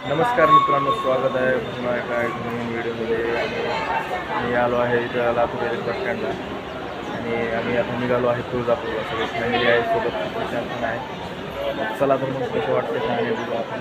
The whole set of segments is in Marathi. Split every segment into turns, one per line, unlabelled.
नमस्कार मित्रांनो, स्वागत आहे पुन्हा एका एक नवीन व्हिडिओमध्ये. मी आलो आहे इथं लातूर बस स्टँडला आणि आम्ही आता निघालो आहे तुळजापूरला. सगळी फॅमिली आहे सोबत, पण आहे. चला तर मग कसं वाटतं फॅमिली बघू आपण.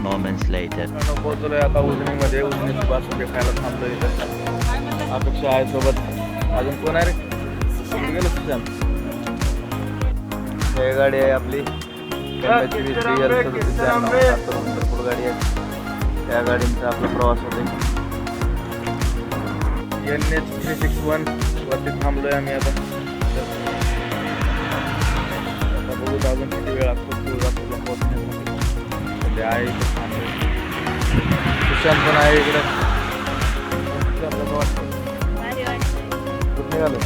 Moments later.
पोहोचलोय आता उजनीमध्ये. उजनीची बासुंदी खायला थांबलो इथं. अपेक्षा आहे सोबत. अजून कोण आहे रे? गेलो सुद्धा. हे गाडी आहे आपली पुढं गाडी आहे. त्या गाडींचा आपला प्रवास होते. NH361 वरती थांबलोय आम्ही आता. बघू अजून किती वेळ लागतो तुळजापूरला पोहोचण्यासाठी. सध्या आहे इथं थांबलोय. सुशांत पण आहे इकडे. कुठे निघालो?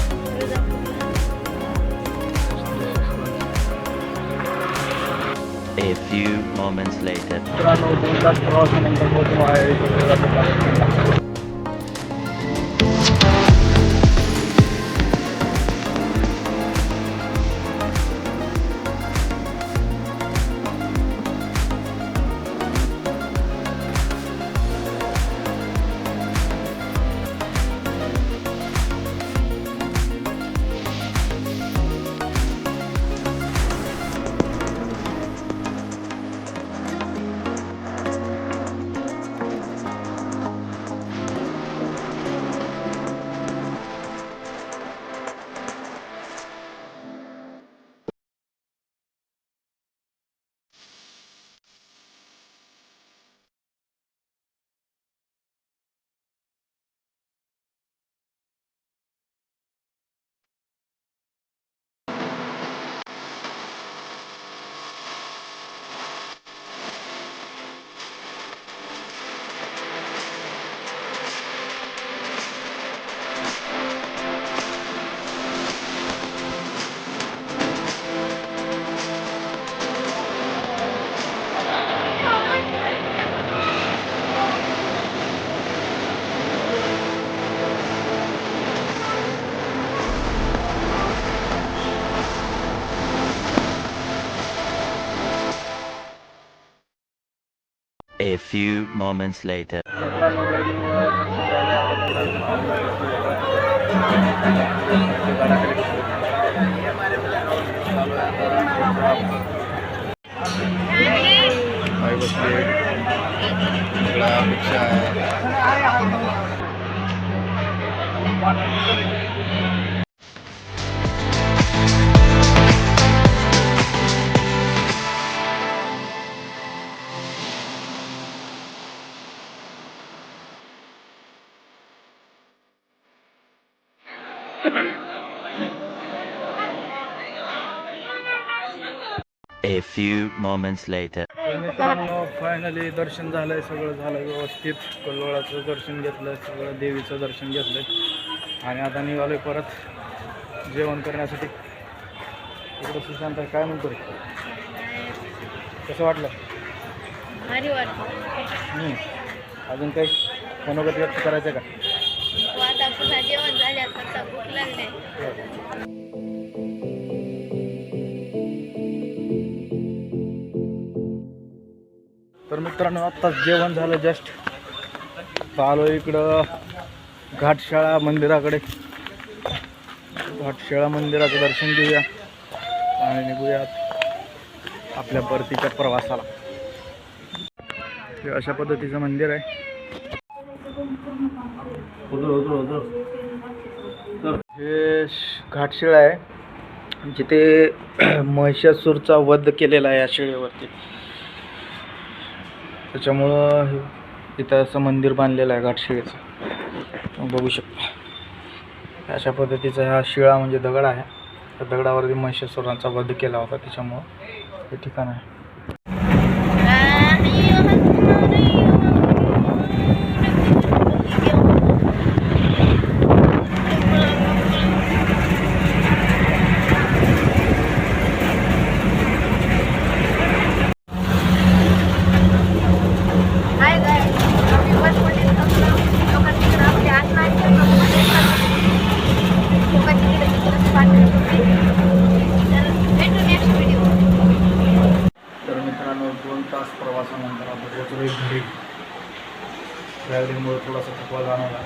A few moments later.
मित्रांनो, 2 तास प्रवासानंतर पोहोचलो आहे.
A few moments later. A few moments later.
मित्रांनो, फायनली दर्शन झालंय. सगळं झालं व्यवस्थित. कल्लोळाचं दर्शन घेतलं, सगळं देवीचं दर्शन घेतलंय आणि आता निघालोय परत जेवण करण्यासाठी. इकडं सुशांत काय म्हणतो? कसं वाटलं?
भारी वाटतं.
अजून काही मनोगत व्यक्त करायचं का?
आता पुन्हा जेवण झाल्यावर फक्त भूक लागली.
तर मित्रांनो, आत्ताच जेवण झालं जस्ट. आलो इकडं घाटशाळा मंदिराकडे. घाटशाळा मंदिराचं दर्शन घेऊया आणि निघूयात आपल्या परतीच्या प्रवासाला. हे अशा पद्धतीचं मंदिर आहे. तर हे घाटशिळा आहे जिथे महिषासूरचा वध केलेला आहे या शिळेवरती. त्याच्यामुळं इथं असं मंदिर बांधलेलं आहे घाटशिळेचं. बघू शकता अशा पद्धतीचा हा शिळा म्हणजे दगड आहे. त्या दगडावरती महिषासुरांचा वध केला होता, त्याच्यामुळं हे ठिकाण आहे. थोडासा थकवा जाणवला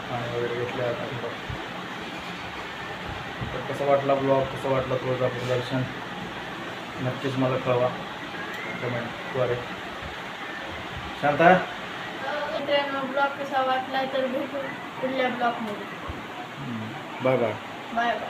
पाणी वगैरे घेतल्या तर कसं वाटला ब्लॉग, कसं वाटलं तुळजापूर दर्शन नक्कीच मला कळवा कमेंटद्वारे. शांता
मित्रांनो, ब्लॉग कसा वाटला तर भेटू पुढल्या ब्लॉगमध्ये.
Bye bye.
Bye bye.